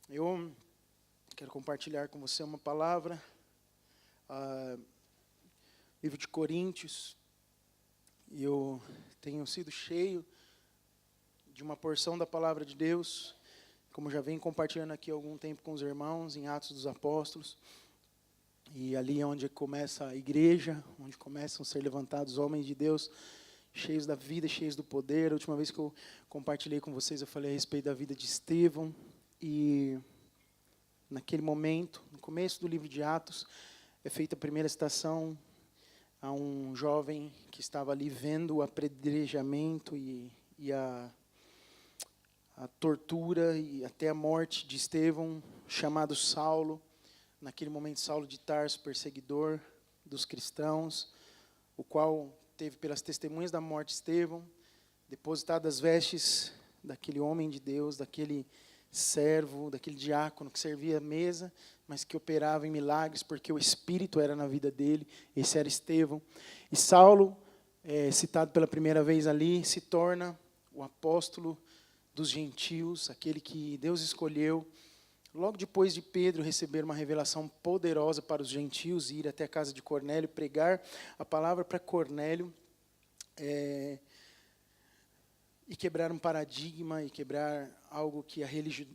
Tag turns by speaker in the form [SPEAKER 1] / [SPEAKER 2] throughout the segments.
[SPEAKER 1] Eu quero compartilhar com você uma palavra, livro de Coríntios, e eu tenho sido cheio de uma porção da palavra de Deus, como já venho compartilhando aqui há algum tempo com os irmãos, em Atos dos Apóstolos, e ali é onde começa a igreja, onde começam a ser levantados homens de Deus, cheios da vida, cheios do poder. A última vez que eu compartilhei com vocês, eu falei a respeito da vida de Estevão, e naquele momento, no começo do livro de Atos, é feita a primeira citação a um jovem que estava ali vendo o apedrejamento e a tortura e até a morte de Estevão, chamado Saulo. Naquele momento, Saulo de Tarso, perseguidor dos cristãos, o qual teve pelas testemunhas da morte de Estevão, depositado as vestes daquele homem de Deus, daquele servo, daquele diácono que servia a mesa, mas que operava em milagres, porque o Espírito era na vida dele. Esse era Estevão. E Saulo, citado pela primeira vez ali, se torna o apóstolo dos gentios, aquele que Deus escolheu, logo depois de Pedro receber uma revelação poderosa para os gentios, e ir até a casa de Cornélio, pregar a palavra para Cornélio, e quebrar um paradigma, e quebrar algo que a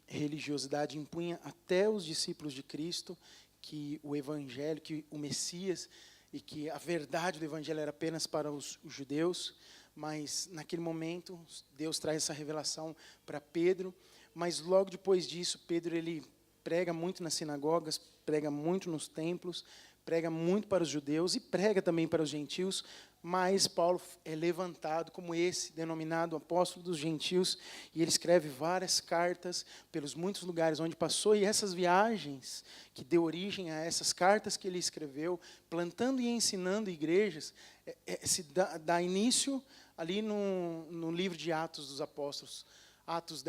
[SPEAKER 1] religiosidade impunha até os discípulos de Cristo, que o Evangelho, que o Messias, e que a verdade do Evangelho era apenas para os judeus. Mas, naquele momento, Deus traz essa revelação para Pedro. Mas, logo depois disso, Pedro ele prega muito nas sinagogas, prega muito nos templos, prega muito para os judeus e prega também para os gentios. Mas Paulo é levantado como esse, denominado apóstolo dos gentios, e ele escreve várias cartas pelos muitos lugares onde passou, e essas viagens que deu origem a essas cartas que ele escreveu, plantando e ensinando igrejas, se dá início ali no livro de Atos dos Apóstolos. Atos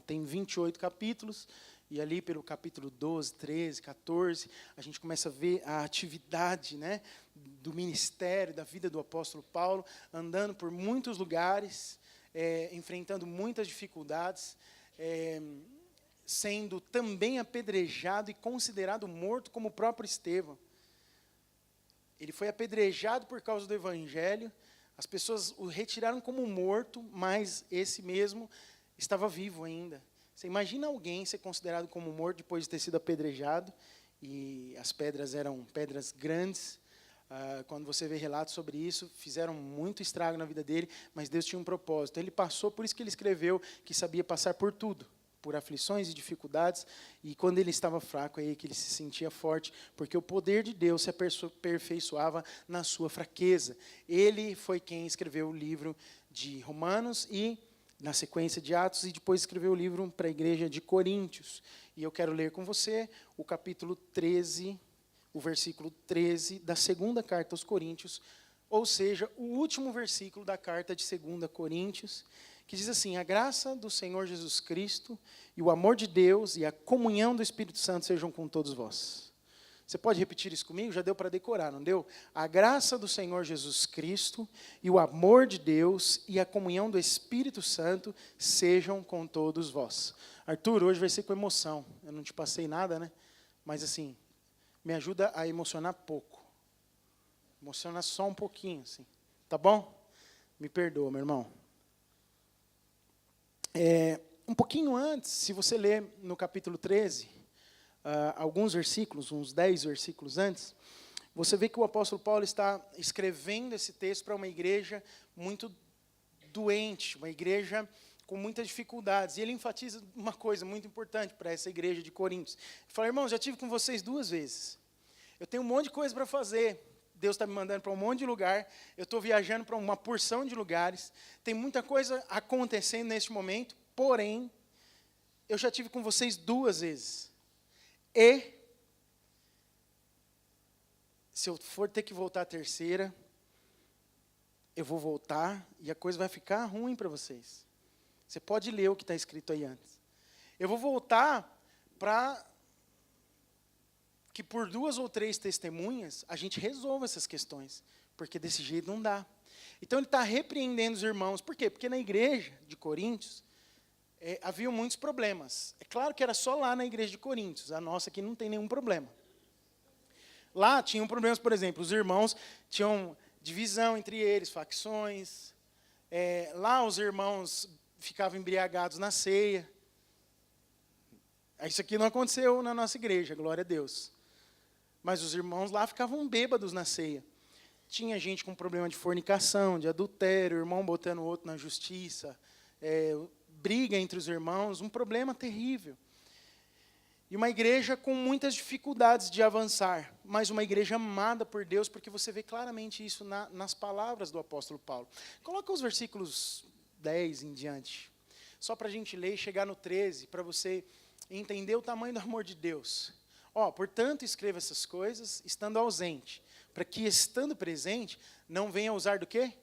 [SPEAKER 1] tem 28 capítulos, e ali pelo capítulo 12, 13, 14, a gente começa a ver a atividade, do ministério, da vida do apóstolo Paulo, andando por muitos lugares, enfrentando muitas dificuldades, sendo também apedrejado e considerado morto como o próprio Estevão. Ele foi apedrejado por causa do Evangelho, as pessoas o retiraram como morto, mas esse mesmo estava vivo ainda. Você imagina alguém ser considerado como morto depois de ter sido apedrejado, e as pedras eram pedras grandes. Quando você vê relatos sobre isso, fizeram muito estrago na vida dele, mas Deus tinha um propósito. Ele passou, por isso que ele escreveu que sabia passar por tudo, por aflições e dificuldades, e quando ele estava fraco, é aí que ele se sentia forte, porque o poder de Deus se aperfeiçoava na sua fraqueza. Ele foi quem escreveu o livro de Romanos e, na sequência de Atos, e depois escreveu o livro para a igreja de Coríntios. E eu quero ler com você o capítulo 13, o versículo 13 da segunda carta aos Coríntios, ou seja, o último versículo da carta de 2 Coríntios, que diz assim: a graça do Senhor Jesus Cristo e o amor de Deus e a comunhão do Espírito Santo sejam com todos vós. Você pode repetir isso comigo? Já deu para decorar, não deu? A graça do Senhor Jesus Cristo e o amor de Deus e a comunhão do Espírito Santo sejam com todos vós. Arthur, hoje vai ser com emoção. Eu não te passei nada, né? Mas assim, me ajuda a emocionar pouco. Emociona só um pouquinho, assim. Tá bom? Me perdoa, meu irmão. Um pouquinho antes, se você ler no capítulo 13, alguns versículos, uns 10 versículos antes, você vê que o apóstolo Paulo está escrevendo esse texto para uma igreja muito doente, uma igreja com muitas dificuldades. E ele enfatiza uma coisa muito importante para essa igreja de Coríntios. Ele fala: irmãos, já estive com vocês 2 vezes. Eu tenho um monte de coisa para fazer. Deus está me mandando para um monte de lugar. Eu estou viajando para uma porção de lugares. Tem muita coisa acontecendo neste momento. Porém, eu já estive com vocês 2 vezes. E, se eu for ter que voltar a terceira, eu vou voltar e a coisa vai ficar ruim para vocês. Você pode ler o que está escrito aí antes. Eu vou voltar para que por 2 ou 3 testemunhas a gente resolva essas questões, porque desse jeito não dá. Então ele está repreendendo os irmãos. Por quê? Porque na igreja de Coríntios, havia muitos problemas. É claro que era só lá na igreja de Coríntios, a nossa aqui não tem nenhum problema. Lá tinham problemas, por exemplo, os irmãos tinham divisão entre eles, facções. Lá os irmãos ficavam embriagados na ceia. Isso aqui não aconteceu na nossa igreja, glória a Deus. Mas os irmãos lá ficavam bêbados na ceia. Tinha gente com problema de fornicação, de adultério, irmão botando o outro na justiça, briga entre os irmãos, um problema terrível. E uma igreja com muitas dificuldades de avançar, mas uma igreja amada por Deus, porque você vê claramente isso nas palavras do apóstolo Paulo. Coloca os versículos 10 em diante, só para a gente ler e chegar no 13, para você entender o tamanho do amor de Deus. Portanto, escreva essas coisas, estando ausente, para que, estando presente, não venha a usar do quê?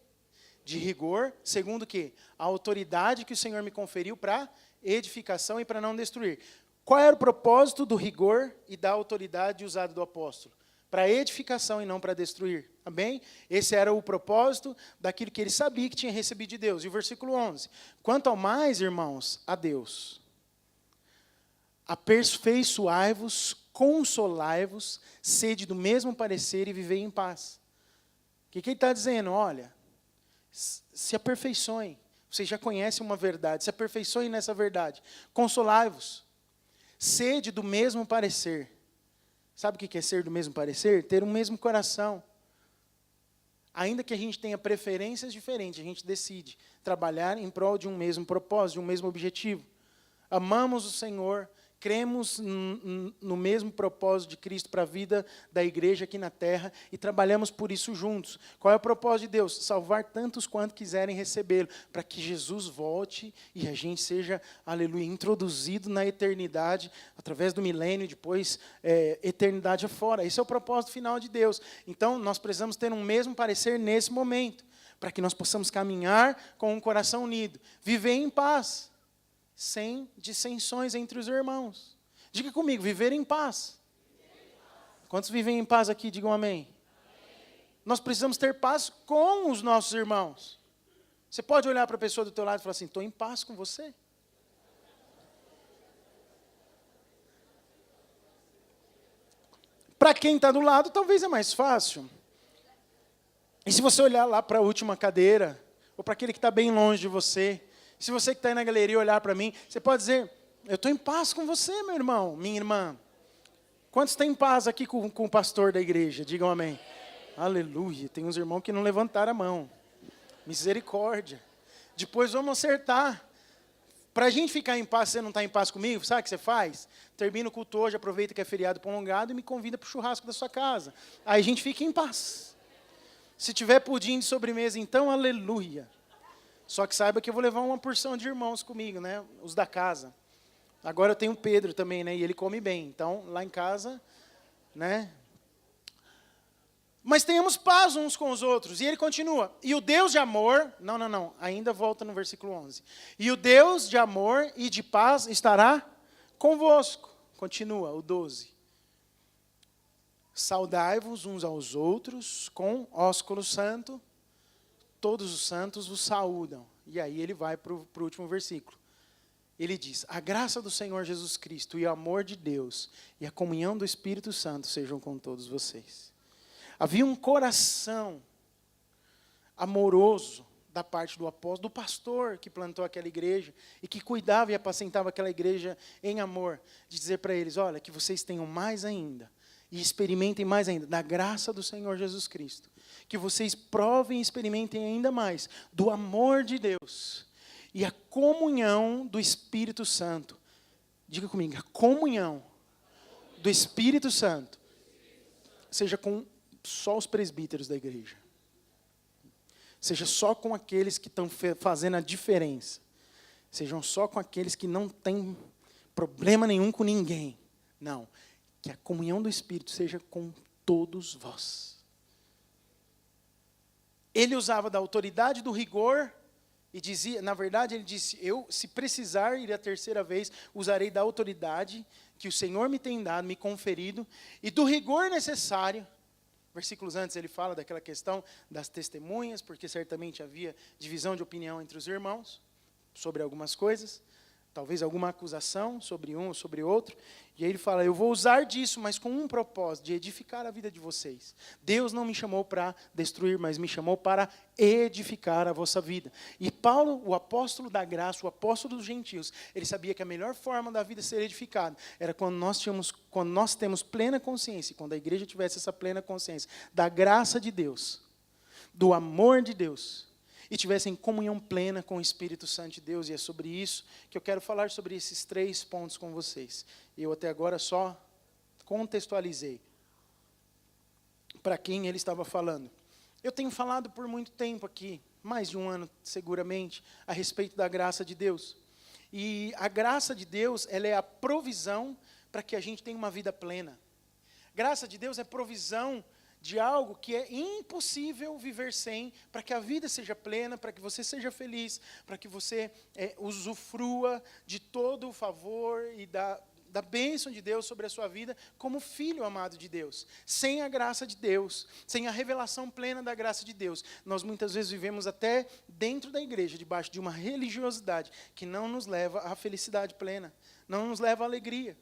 [SPEAKER 1] De rigor, segundo o quê? A autoridade que o Senhor me conferiu para edificação e para não destruir. Qual era o propósito do rigor e da autoridade usada do apóstolo? Para edificação e não para destruir. Amém? Esse era o propósito daquilo que ele sabia que tinha recebido de Deus. E o versículo 11. Quanto ao mais, irmãos, a Deus, aperfeiçoai-vos, consolai-vos, sede do mesmo parecer e vivei em paz. O que ele está dizendo? Olha, se aperfeiçoem. Vocês já conhecem uma verdade. Se aperfeiçoem nessa verdade. Consolai-vos. Sede do mesmo parecer. Sabe o que é ser do mesmo parecer? Ter um mesmo coração. Ainda que a gente tenha preferências diferentes, a gente decide trabalhar em prol de um mesmo propósito, de um mesmo objetivo. Amamos o Senhor, cremos no mesmo propósito de Cristo para a vida da igreja aqui na terra e trabalhamos por isso juntos. Qual é o propósito de Deus? Salvar tantos quanto quiserem recebê-lo, para que Jesus volte e a gente seja, aleluia, introduzido na eternidade, através do milênio, depois eternidade afora. Esse é o propósito final de Deus. Então, nós precisamos ter um mesmo parecer nesse momento, para que nós possamos caminhar com um coração unido, viver em paz, sem dissensões entre os irmãos. Diga comigo, viver em paz. Quantos vivem em paz aqui? Digam amém. Nós precisamos ter paz com os nossos irmãos. Você pode olhar para a pessoa do teu lado e falar assim, estou em paz com você. Para quem está do lado, talvez é mais fácil. E se você olhar lá para a última cadeira, ou para aquele que está bem longe de você, se você que está aí na galeria olhar para mim, você pode dizer, eu estou em paz com você, meu irmão, minha irmã. Quantos têm paz aqui com o pastor da igreja? Digam amém. Aleluia. Tem uns irmãos que não levantaram a mão. Misericórdia. Depois vamos acertar. Para a gente ficar em paz, você não está em paz comigo, sabe o que você faz? Termina o culto hoje, aproveita que é feriado prolongado e me convida para o churrasco da sua casa. Aí a gente fica em paz. Se tiver pudim de sobremesa, então, aleluia. Só que saiba que eu vou levar uma porção de irmãos comigo, né? Os da casa. Agora eu tenho o Pedro também, né? E ele come bem. Então, lá em casa, né? Mas tenhamos paz uns com os outros. E ele continua. E o Deus de amor... Não. Ainda volta no versículo 11. E o Deus de amor e de paz estará convosco. Continua, o 12. Saudai-vos uns aos outros com ósculo santo. Todos os santos vos saúdam. E aí ele vai para o último versículo. Ele diz, a graça do Senhor Jesus Cristo e o amor de Deus e a comunhão do Espírito Santo sejam com todos vocês. Havia um coração amoroso da parte do apóstolo, do pastor que plantou aquela igreja e que cuidava e apacentava aquela igreja em amor, de dizer para eles, olha, que vocês tenham mais ainda e experimentem mais ainda da graça do Senhor Jesus Cristo. Que vocês provem e experimentem ainda mais do amor de Deus e a comunhão do Espírito Santo. Diga comigo, a comunhão do Espírito Santo seja com só os presbíteros da igreja. Seja só com aqueles que estão fazendo a diferença. Sejam só com aqueles que não têm problema nenhum com ninguém. Não, que a comunhão do Espírito seja com todos vós. Ele usava da autoridade do rigor e dizia, na verdade ele disse, eu, se precisar ir a terceira vez, usarei da autoridade que o Senhor me tem dado, me conferido, e do rigor necessário. Versículos antes ele fala daquela questão das testemunhas, porque certamente havia divisão de opinião entre os irmãos sobre algumas coisas. talvez alguma acusação sobre um ou sobre outro, e aí ele fala, eu vou usar disso, mas com um propósito, de edificar a vida de vocês. Deus não me chamou para destruir, mas me chamou para edificar a vossa vida. E Paulo, o apóstolo da graça, o apóstolo dos gentios, ele sabia que a melhor forma da vida ser edificada era quando nós temos plena consciência, quando a igreja tivesse essa plena consciência da graça de Deus, do amor de Deus, e tivessem comunhão plena com o Espírito Santo de Deus. E é sobre isso que eu quero falar, sobre esses 3 pontos com vocês. Eu até agora só contextualizei para quem ele estava falando. Eu tenho falado por muito tempo aqui, mais de um ano seguramente, a respeito da graça de Deus. E a graça de Deus, ela é a provisão para que a gente tenha uma vida plena. Graça de Deus é provisão de algo que é impossível viver sem, para que a vida seja plena, para que você seja feliz, para que você usufrua de todo o favor e da bênção de Deus sobre a sua vida, como filho amado de Deus. Sem a graça de Deus, sem a revelação plena da graça de Deus, nós muitas vezes vivemos até dentro da igreja, debaixo de uma religiosidade que não nos leva à felicidade plena, não nos leva à alegria.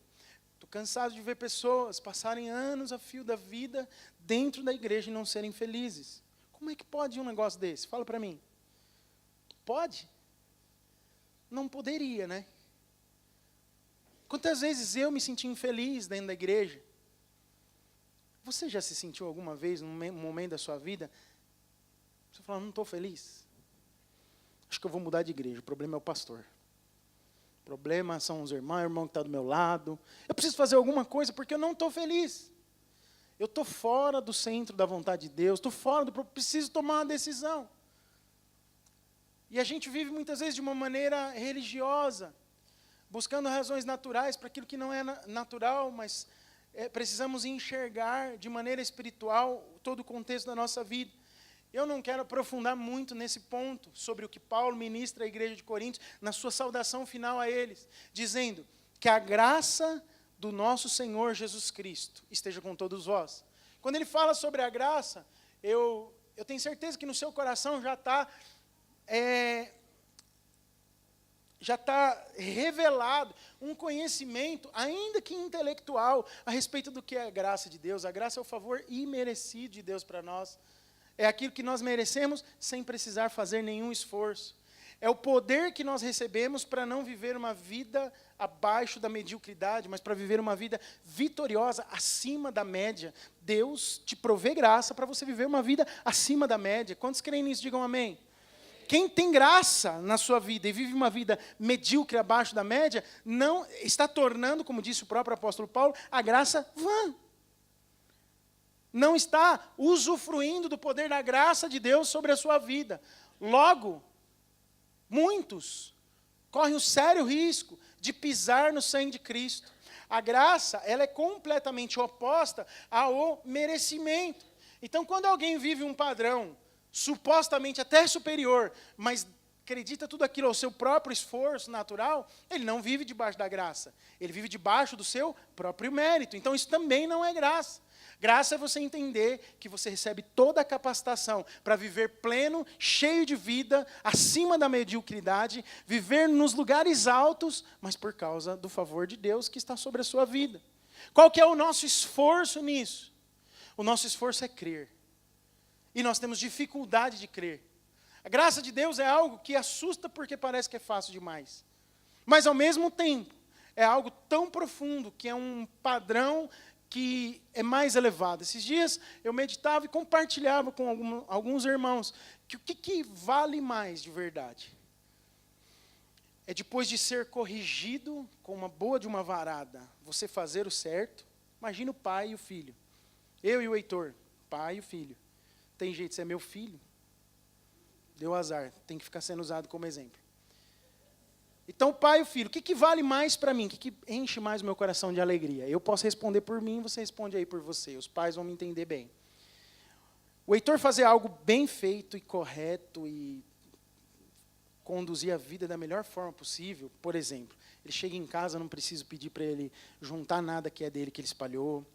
[SPEAKER 1] Estou cansado de ver pessoas passarem anos a fio da vida dentro da igreja e não serem felizes. Como é que pode um negócio desse? Fala para mim. Pode? Não poderia, né? Quantas vezes eu me senti infeliz dentro da igreja? Você já se sentiu alguma vez, num momento da sua vida, você fala, não estou feliz? Acho que eu vou mudar de igreja, o problema é o pastor. O problema são os irmãos, o irmão que está do meu lado. Eu preciso fazer alguma coisa porque eu não estou feliz. Eu estou fora do centro da vontade de Deus, preciso tomar uma decisão. E a gente vive muitas vezes de uma maneira religiosa, buscando razões naturais para aquilo que não é natural, mas precisamos enxergar de maneira espiritual todo o contexto da nossa vida. Eu não quero aprofundar muito nesse ponto, sobre o que Paulo ministra à igreja de Coríntios, na sua saudação final a eles, dizendo que a graça do nosso Senhor Jesus Cristo esteja com todos vós. Quando ele fala sobre a graça, eu tenho certeza que no seu coração já está revelado um conhecimento, ainda que intelectual, a respeito do que é a graça de Deus. A graça é o favor imerecido de Deus para nós. É aquilo que nós merecemos sem precisar fazer nenhum esforço. É o poder que nós recebemos para não viver uma vida abaixo da mediocridade, mas para viver uma vida vitoriosa, acima da média. Deus te provê graça para você viver uma vida acima da média. Quantos creem nisso? Digam amém. Quem tem graça na sua vida e vive uma vida medíocre abaixo da média, não está tornando, como disse o próprio apóstolo Paulo, a graça vã. Não está usufruindo do poder da graça de Deus sobre a sua vida. Logo, muitos correm o sério risco de pisar no sangue de Cristo. A graça, ela é completamente oposta ao merecimento. Então, quando alguém vive um padrão supostamente até superior, mas acredita tudo aquilo ao seu próprio esforço natural, ele não vive debaixo da graça. Ele vive debaixo do seu próprio mérito. Então, isso também não é graça. Graça é você entender que você recebe toda a capacitação para viver pleno, cheio de vida, acima da mediocridade, viver nos lugares altos, mas por causa do favor de Deus que está sobre a sua vida. Qual que é o nosso esforço nisso? O nosso esforço é crer. E nós temos dificuldade de crer. A graça de Deus é algo que assusta porque parece que é fácil demais. Mas, ao mesmo tempo, é algo tão profundo que é um padrão que é mais elevado. Esses dias eu meditava e compartilhava com alguns irmãos que o que vale mais de verdade é, depois de ser corrigido com uma boa de uma varada, você fazer o certo. Imagina o pai e o filho. Eu e o Heitor, pai e o filho. Tem jeito, você é meu filho? Deu azar, tem que ficar sendo usado como exemplo. Então, pai e o filho, o que vale mais para mim? O que enche mais o meu coração de alegria? Eu posso responder por mim, você responde aí por você. Os pais vão me entender bem. O Heitor fazer algo bem feito e correto e conduzir a vida da melhor forma possível, por exemplo, ele chega em casa, não preciso pedir para ele juntar nada que é dele, que ele espalhou.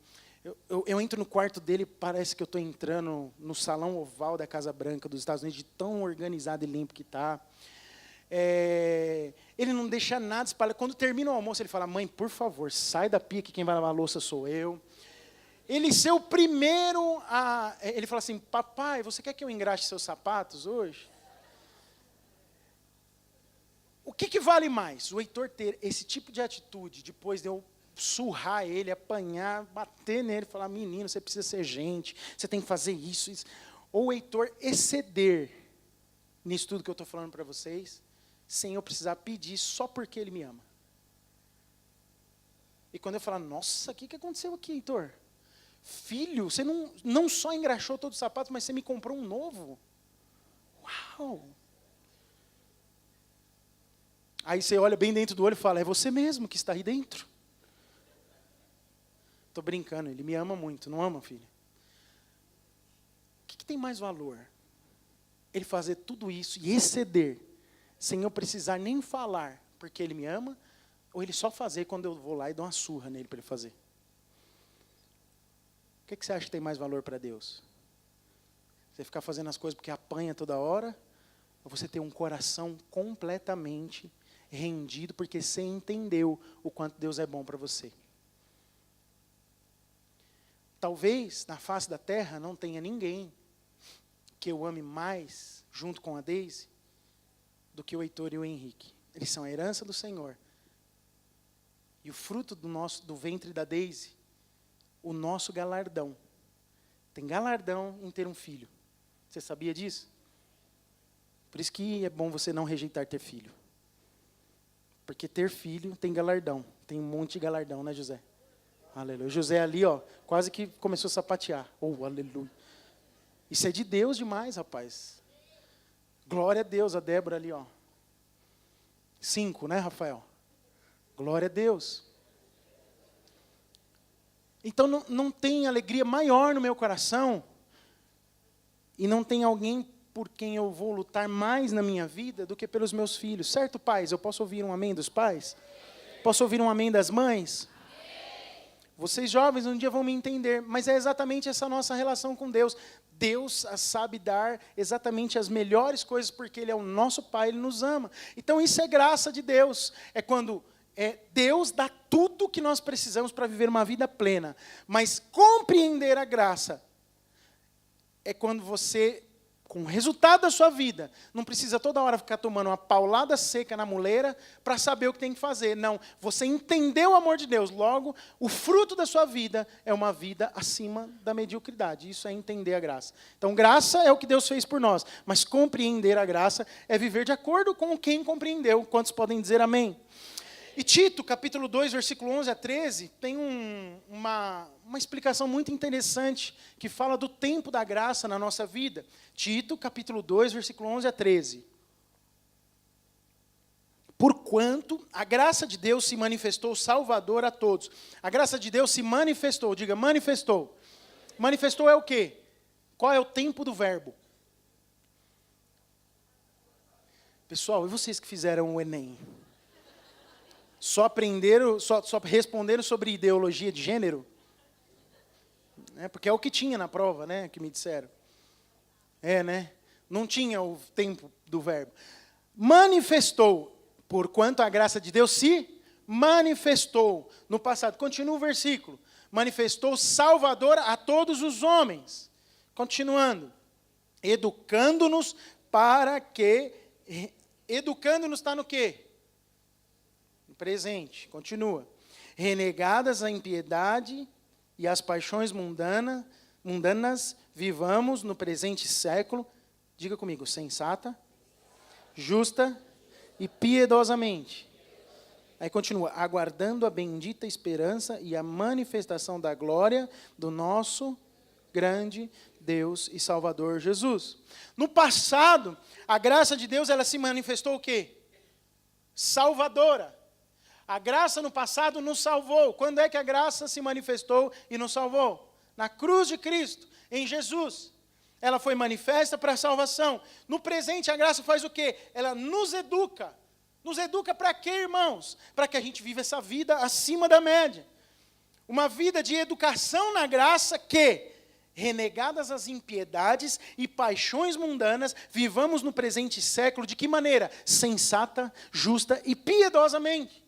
[SPEAKER 1] Eu entro no quarto dele, parece que eu estou entrando no salão oval da Casa Branca dos Estados Unidos, de tão organizado e limpo que está. Ele não deixa nada espalhado. Quando termina o almoço, ele fala, mãe, por favor, sai da pia que quem vai lavar a louça sou eu. Ele ser o primeiro a... Ele fala assim, papai, você quer que eu engraxe seus sapatos hoje? O que vale mais? O Heitor ter esse tipo de atitude, depois de eu surrar ele, apanhar, bater nele, falar, menino, você precisa ser gente, você tem que fazer isso. Ou o Heitor exceder nisso tudo que eu estou falando para vocês, sem eu precisar pedir, só porque ele me ama. E quando eu falar, nossa, o que aconteceu aqui, Heitor? Filho, você não só engraxou todos os sapatos, mas você me comprou um novo. Uau! Aí você olha bem dentro do olho e fala, é você mesmo que está aí dentro. Estou brincando, ele me ama muito, não ama, filho? O que tem mais valor? Ele fazer tudo isso e exceder, sem eu precisar nem falar, porque ele me ama, ou ele só fazer quando eu vou lá e dou uma surra nele para ele fazer? O que você acha que tem mais valor para Deus? Você ficar fazendo as coisas porque apanha toda hora, ou você ter um coração completamente rendido, porque você entendeu o quanto Deus é bom para você? Talvez, na face da terra, não tenha ninguém que eu ame mais, junto com a Deise, do que o Heitor e o Henrique. Eles são a herança do Senhor. E o fruto do ventre da Deise, o nosso galardão. Tem galardão em ter um filho. Você sabia disso? Por isso que é bom você não rejeitar ter filho. Porque ter filho tem galardão. Tem um monte de galardão, né, José? Aleluia. José ali, ó, quase que começou a sapatear. Oh, aleluia. Isso é de Deus demais, rapaz. Glória a Deus, a Débora ali, ó. 5, né, Rafael? Glória a Deus. Então não tem alegria maior no meu coração, e não tem alguém por quem eu vou lutar mais na minha vida do que pelos meus filhos. Certo, pais? Eu posso ouvir um amém dos pais? Posso ouvir um amém das mães? Vocês jovens um dia vão me entender, mas é exatamente essa nossa relação com Deus. Deus sabe dar exatamente as melhores coisas, porque Ele é o nosso Pai, Ele nos ama. Então isso é graça de Deus. É quando Deus dá tudo o que nós precisamos para viver uma vida plena. Mas compreender a graça é quando você, com o resultado da sua vida, não precisa toda hora ficar tomando uma paulada seca na muleira para saber o que tem que fazer. Não, você entendeu o amor de Deus. Logo, o fruto da sua vida é uma vida acima da mediocridade. Isso é entender a graça. Então, graça é o que Deus fez por nós. Mas compreender a graça é viver de acordo com quem compreendeu. Quantos podem dizer amém? E Tito, capítulo 2, versículo 11 a 13, tem uma explicação muito interessante que fala do tempo da graça na nossa vida. Tito, capítulo 2, versículo 11 a 13. Porquanto a graça de Deus se manifestou salvador a todos. A graça de Deus se manifestou, diga manifestou. Manifestou é o quê? Qual é o tempo do verbo? Pessoal, e vocês que fizeram o Enem? Só aprenderam, só responderam sobre ideologia de gênero? Porque é o que tinha na prova, né? Que me disseram. Né? Não tinha o tempo do verbo. Manifestou, porquanto a graça de Deus se manifestou no passado. Continua o versículo. Manifestou Salvador a todos os homens. Continuando. Educando-nos para que... Educando-nos está no quê? Presente, continua. Renegadas a impiedade e as paixões mundanas, vivamos no presente século, diga comigo, sensata, justa e piedosamente. Aí continua, aguardando a bendita esperança e a manifestação da glória do nosso grande Deus e Salvador Jesus. No passado, a graça de Deus, ela se manifestou o quê? Salvadora. A graça no passado nos salvou. Quando é que a graça se manifestou e nos salvou? Na cruz de Cristo, em Jesus. Ela foi manifesta para a salvação. No presente, a graça faz o quê? Ela nos educa. Nos educa para quê, irmãos? Para que a gente viva essa vida acima da média. Uma vida de educação na graça que renegadas as impiedades e paixões mundanas, vivamos no presente século de que maneira? Sensata, justa e piedosamente.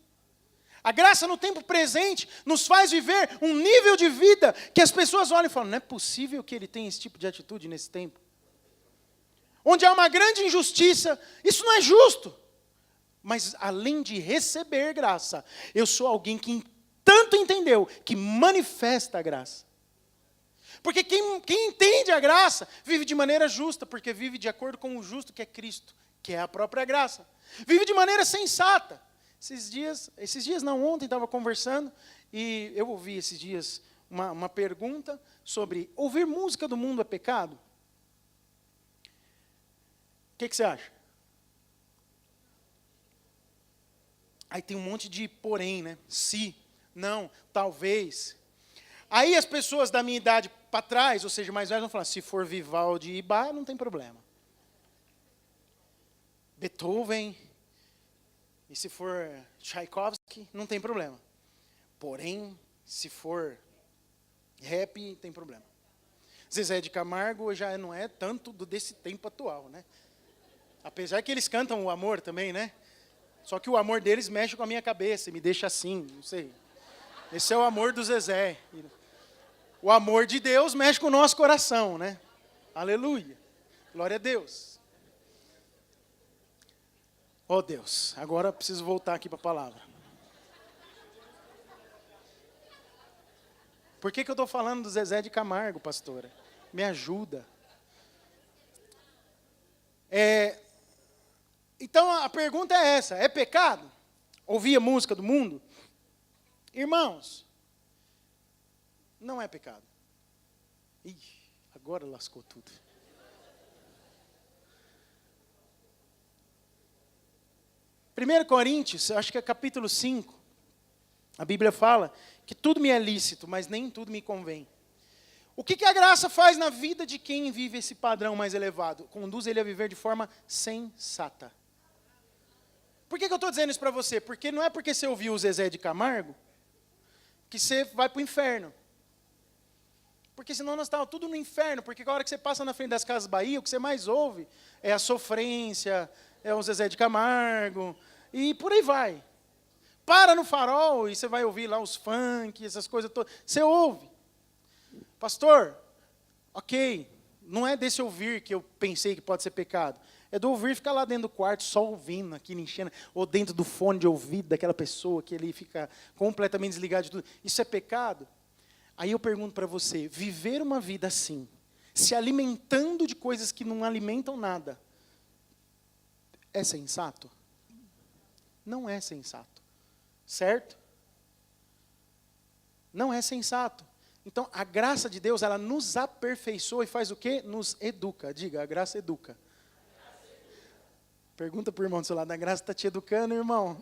[SPEAKER 1] A graça no tempo presente nos faz viver um nível de vida que as pessoas olham e falam, não é possível que ele tenha esse tipo de atitude nesse tempo. Onde há uma grande injustiça, isso não é justo. Mas além de receber graça, eu sou alguém que tanto entendeu, que manifesta a graça. Porque quem entende a graça, vive de maneira justa, porque vive de acordo com o justo que é Cristo, que é a própria graça. Vive de maneira sensata. Esses dias não, ontem estava conversando, e eu ouvi esses dias uma pergunta sobre, ouvir música do mundo é pecado? O que você acha? Aí tem um monte de porém, né? Se, não, talvez. Aí as pessoas da minha idade para trás, ou seja, mais velhas, vão falar, se for Vivaldi e Bach, não tem problema. Beethoven, e se for Tchaikovsky, não tem problema. Porém, se for rap, tem problema. Zezé de Camargo já não é tanto desse tempo atual, né? Apesar que eles cantam o amor também, né? Só que o amor deles mexe com a minha cabeça e me deixa assim, não sei. Esse é o amor do Zezé. O amor de Deus mexe com o nosso coração, né? Aleluia. Glória a Deus. Oh Deus, agora eu preciso voltar aqui para a palavra. Por que eu estou falando do Zezé de Camargo, pastora? Me ajuda. Então a pergunta é essa, é pecado? Ouvir a música do mundo? Irmãos, não é pecado. Ih, agora lascou tudo. Primeiro Coríntios, acho que é capítulo 5, a Bíblia fala que tudo me é lícito, mas nem tudo me convém. O que a graça faz na vida de quem vive esse padrão mais elevado? Conduz ele a viver de forma sensata. Por que eu estou dizendo isso para você? Porque não é porque você ouviu o Zezé de Camargo que você vai para o inferno. Porque senão nós estávamos tudo no inferno, porque a hora que você passa na frente das Casas Bahia, o que você mais ouve é a sofrência, é o Zezé de Camargo, e por aí vai. Para no farol e você vai ouvir lá os funk, essas coisas todas. Você ouve. Pastor, ok, não é desse ouvir que eu pensei que pode ser pecado. É do ouvir ficar lá dentro do quarto, só ouvindo, aquilo enchendo, ou dentro do fone de ouvido daquela pessoa que ele fica completamente desligado de tudo. Isso é pecado? Aí eu pergunto para você, viver uma vida assim, se alimentando de coisas que não alimentam nada, é sensato? Não é sensato. Certo? Não é sensato. Então, a graça de Deus, ela nos aperfeiçoa e faz o quê? Nos educa. Diga, a graça educa. Pergunta para o irmão do seu lado, a graça está te educando, irmão?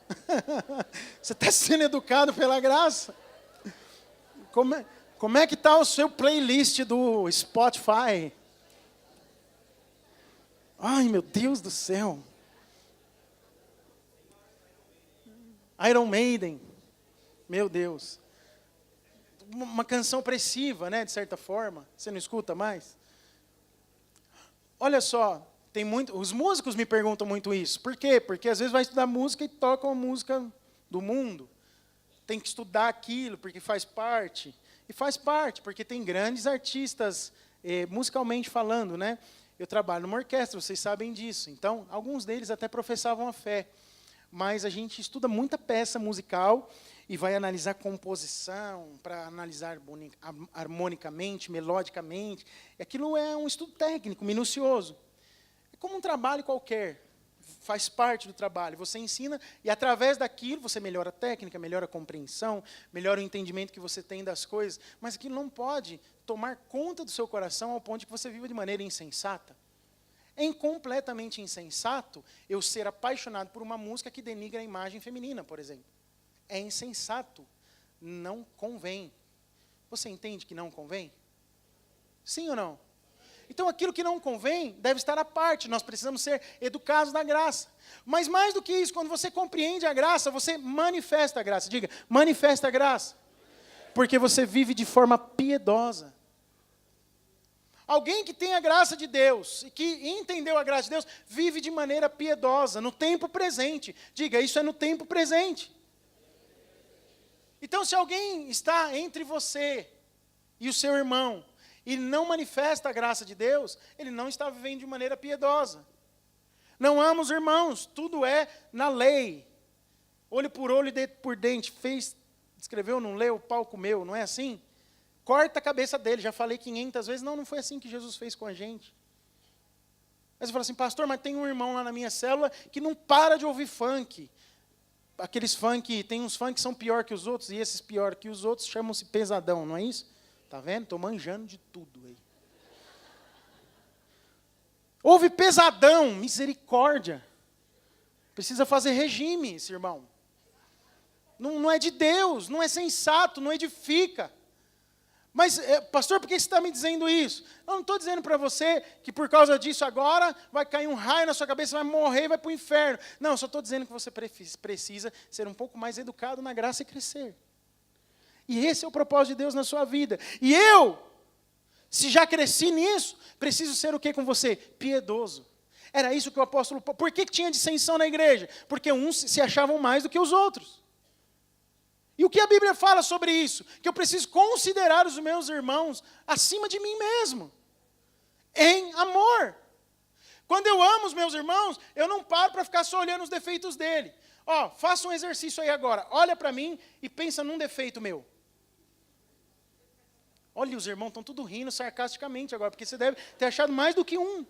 [SPEAKER 1] Você está sendo educado pela graça? Como é que está o seu playlist do Spotify? Ai, meu Deus do céu. Iron Maiden, meu Deus. Uma canção opressiva, né, de certa forma. Você não escuta mais? Olha só, os músicos me perguntam muito isso. Por quê? Porque às vezes vai estudar música e toca uma música do mundo. Tem que estudar aquilo, porque faz parte. E faz parte, porque tem grandes artistas, musicalmente falando, né? Eu trabalho numa orquestra, vocês sabem disso. Então, alguns deles até professavam a fé. Mas a gente estuda muita peça musical e vai analisar composição, para analisar harmonicamente, melodicamente. Aquilo é um estudo técnico, minucioso. É como um trabalho qualquer, faz parte do trabalho. Você ensina e, através daquilo, você melhora a técnica, melhora a compreensão, melhora o entendimento que você tem das coisas. Mas aquilo não pode tomar conta do seu coração ao ponto de que você viva de maneira insensata. É completamente insensato eu ser apaixonado por uma música que denigra a imagem feminina, por exemplo. É insensato. Não convém. Você entende que não convém? Sim ou não? Então, aquilo que não convém deve estar à parte. Nós precisamos ser educados na graça. Mas mais do que isso, quando você compreende a graça, você manifesta a graça. Diga, manifesta a graça. Porque você vive de forma piedosa. Alguém que tem a graça de Deus, e que entendeu a graça de Deus, vive de maneira piedosa, no tempo presente. Diga, isso é no tempo presente. Então, se alguém está entre você e o seu irmão, e não manifesta a graça de Deus, ele não está vivendo de maneira piedosa. Não ama os irmãos, tudo é na lei. Olho por olho, dente por dente. Escreveu, não leu, pau comeu, não é assim? Corta a cabeça dele, já falei 500 vezes, não foi assim que Jesus fez com a gente. Mas você fala assim, pastor, mas tem um irmão lá na minha célula que não para de ouvir funk. Aqueles funk, tem uns funk que são pior que os outros, e esses pior que os outros chamam-se pesadão, não é isso? Tá vendo? Estou manjando de tudo aí. Ouve pesadão, misericórdia. Precisa fazer regime, esse irmão. Não é de Deus, não é sensato, não edifica. Mas, pastor, por que você está me dizendo isso? Eu não estou dizendo para você que por causa disso agora vai cair um raio na sua cabeça, vai morrer e vai para o inferno. Não, eu só estou dizendo que você precisa ser um pouco mais educado na graça e crescer. E esse é o propósito de Deus na sua vida. E eu, se já cresci nisso, preciso ser o que com você? Piedoso. Era isso que o apóstolo Paulo... Por que tinha dissensão na igreja? Porque uns se achavam mais do que os outros. E o que a Bíblia fala sobre isso? Que eu preciso considerar os meus irmãos acima de mim mesmo. Em amor. Quando eu amo os meus irmãos, eu não paro para ficar só olhando os defeitos dele. Ó, faça um exercício aí agora. Olha para mim e pensa num defeito meu. Olha, os irmãos estão tudo rindo sarcasticamente agora, porque você deve ter achado mais do que um.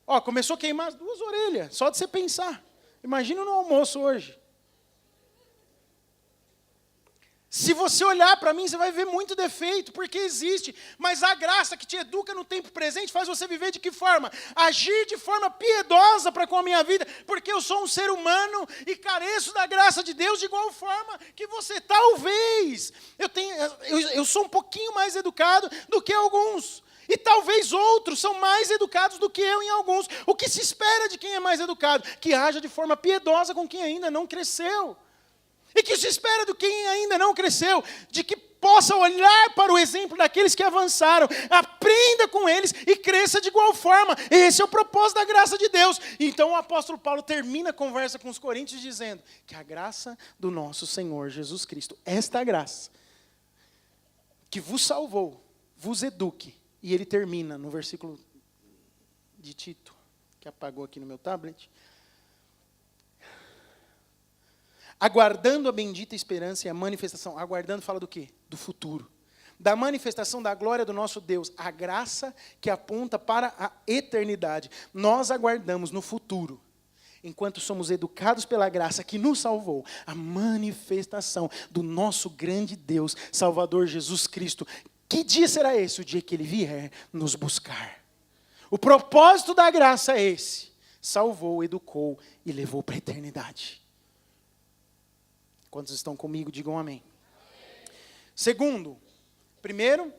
[SPEAKER 1] Ó, começou a queimar as 2 orelhas, só de você pensar. Imagina no almoço hoje. Se você olhar para mim, você vai ver muito defeito, porque existe. Mas a graça que te educa no tempo presente faz você viver de que forma? Agir de forma piedosa para com a minha vida, porque eu sou um ser humano e careço da graça de Deus de igual forma que você. Talvez eu sou um pouquinho mais educado do que alguns. E talvez outros são mais educados do que eu em alguns. O que se espera de quem é mais educado? Que haja de forma piedosa com quem ainda não cresceu. E que se espera de quem ainda não cresceu? De que possa olhar para o exemplo daqueles que avançaram, aprenda com eles e cresça de igual forma. Esse é o propósito da graça de Deus. Então o apóstolo Paulo termina a conversa com os coríntios dizendo que a graça do nosso Senhor Jesus Cristo, esta graça que vos salvou, vos eduque. E ele termina no versículo de Tito, que apagou aqui no meu tablet. Aguardando a bendita esperança e a manifestação. Aguardando fala do quê? Do futuro. Da manifestação da glória do nosso Deus. A graça que aponta para a eternidade. Nós aguardamos no futuro, enquanto somos educados pela graça que nos salvou, a manifestação do nosso grande Deus, Salvador Jesus Cristo. Que dia será esse? O dia que Ele vier nos buscar. O propósito da graça é esse. Salvou, educou e levou para a eternidade. Quantos estão comigo, digam amém. Segundo, primeiro,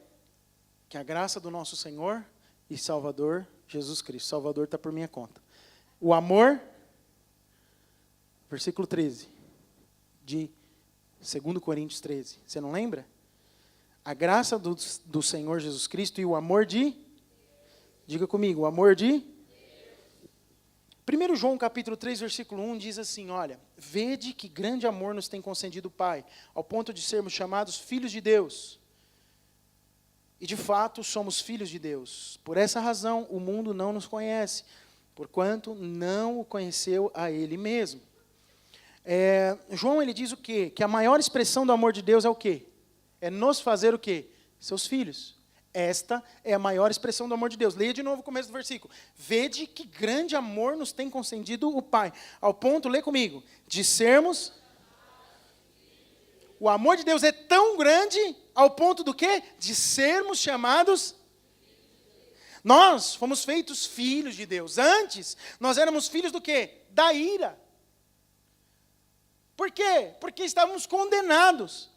[SPEAKER 1] que a graça do nosso Senhor e Salvador Jesus Cristo. Salvador está por minha conta. O amor, versículo 13, de 2 Coríntios 13. Você não lembra? A graça do Senhor Jesus Cristo e o amor de... Diga comigo, o amor de... 1 João capítulo 3, versículo 1 diz assim, olha, vede que grande amor nos tem concedido o Pai, ao ponto de sermos chamados filhos de Deus. E de fato somos filhos de Deus. Por essa razão o mundo não nos conhece, porquanto não o conheceu a Ele mesmo. João ele diz o quê? Que a maior expressão do amor de Deus é o quê? É nos fazer o quê? Seus filhos. Esta é a maior expressão do amor de Deus. Leia de novo o começo do versículo. Vede que grande amor nos tem concedido o Pai. Ao ponto, lê comigo, de sermos... O amor de Deus é tão grande ao ponto do quê? De sermos chamados... Nós fomos feitos filhos de Deus. Antes, nós éramos filhos do quê? Da ira. Por quê? Porque estávamos condenados.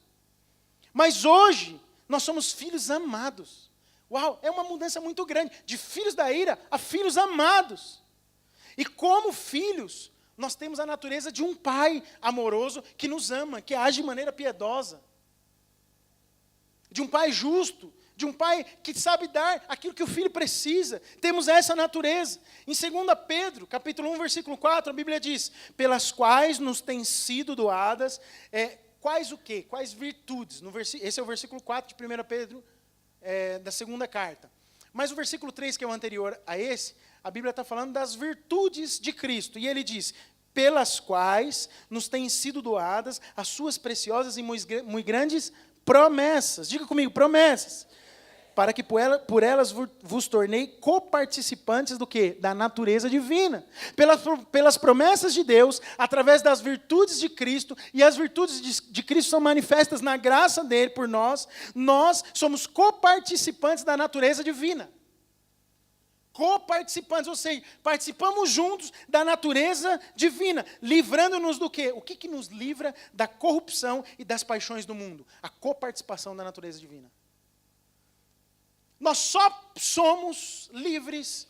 [SPEAKER 1] Mas hoje, nós somos filhos amados. Uau, é uma mudança muito grande. De filhos da ira a filhos amados. E como filhos, nós temos a natureza de um pai amoroso que nos ama, que age de maneira piedosa. de um pai justo, de um pai que sabe dar aquilo que o filho precisa. Temos essa natureza. Em 2 Pedro, capítulo 1, versículo 4, a Bíblia diz, pelas quais nos têm sido doadas, quais o quê? Quais virtudes? Esse é o versículo 4 de 1 Pedro, da segunda carta. Mas o versículo 3, que é o anterior a esse, a Bíblia está falando das virtudes de Cristo. E ele diz, pelas quais nos têm sido doadas as suas preciosas e muito grandes promessas. Diga comigo, promessas. Para que por elas vos tornei coparticipantes do quê? Da natureza divina. Pelas promessas de Deus, através das virtudes de Cristo, e as virtudes de Cristo são manifestas na graça dele por nós somos coparticipantes da natureza divina. Coparticipantes, ou seja, participamos juntos da natureza divina, livrando-nos do quê? O que nos livra da corrupção e das paixões do mundo? A coparticipação da natureza divina. Nós só somos livres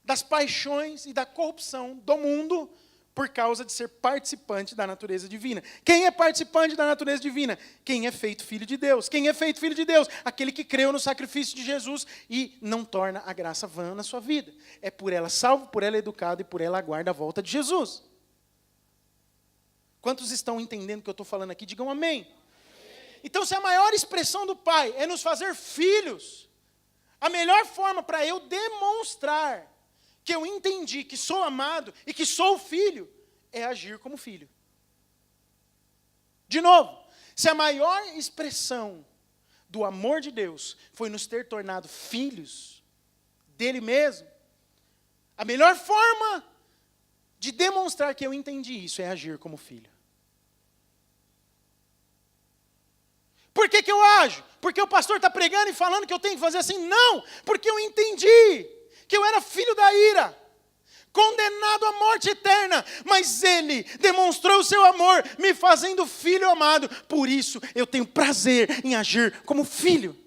[SPEAKER 1] das paixões e da corrupção do mundo por causa de ser participante da natureza divina. Quem é participante da natureza divina? Quem é feito filho de Deus. Quem é feito filho de Deus? Aquele que creu no sacrifício de Jesus e não torna a graça vã na sua vida. É por ela salvo, por ela educado e por ela aguarda a volta de Jesus. Quantos estão entendendo o que eu estou falando aqui? Digam amém. Então, se a maior expressão do Pai é nos fazer filhos, a melhor forma para eu demonstrar que eu entendi que sou amado e que sou filho é agir como filho. De novo, se a maior expressão do amor de Deus foi nos ter tornado filhos dele mesmo, a melhor forma de demonstrar que eu entendi isso é agir como filho. Por que eu ajo? Porque o pastor está pregando e falando que eu tenho que fazer assim? Não, porque eu entendi que eu era filho da ira, condenado à morte eterna, mas ele demonstrou o seu amor, me fazendo filho amado, por isso eu tenho prazer em agir como filho.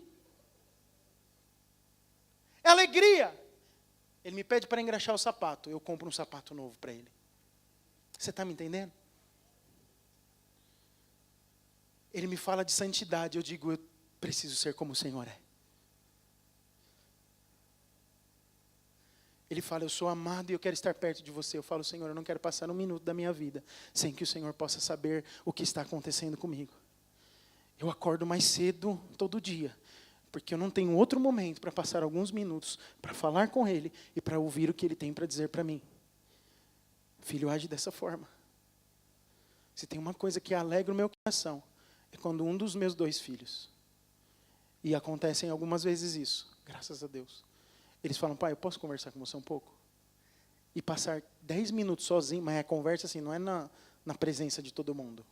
[SPEAKER 1] É alegria. Ele me pede para engraxar o sapato, eu compro um sapato novo para ele. Você está me entendendo? Ele me fala de santidade, eu digo, eu preciso ser como o Senhor é. Ele fala, eu sou amado e eu quero estar perto de você. Eu falo, Senhor, eu não quero passar um minuto da minha vida sem que o Senhor possa saber o que está acontecendo comigo. Eu acordo mais cedo todo dia, porque eu não tenho outro momento para passar alguns minutos para falar com Ele e para ouvir o que Ele tem para dizer para mim. Filho, age dessa forma. Se tem uma coisa que alegra o meu coração, é quando um dos meus 2 filhos, e acontecem algumas vezes isso, graças a Deus, eles falam, pai, eu posso conversar com você um pouco? E passar 10 minutos sozinho, mas a conversa assim, não é na presença de todo mundo.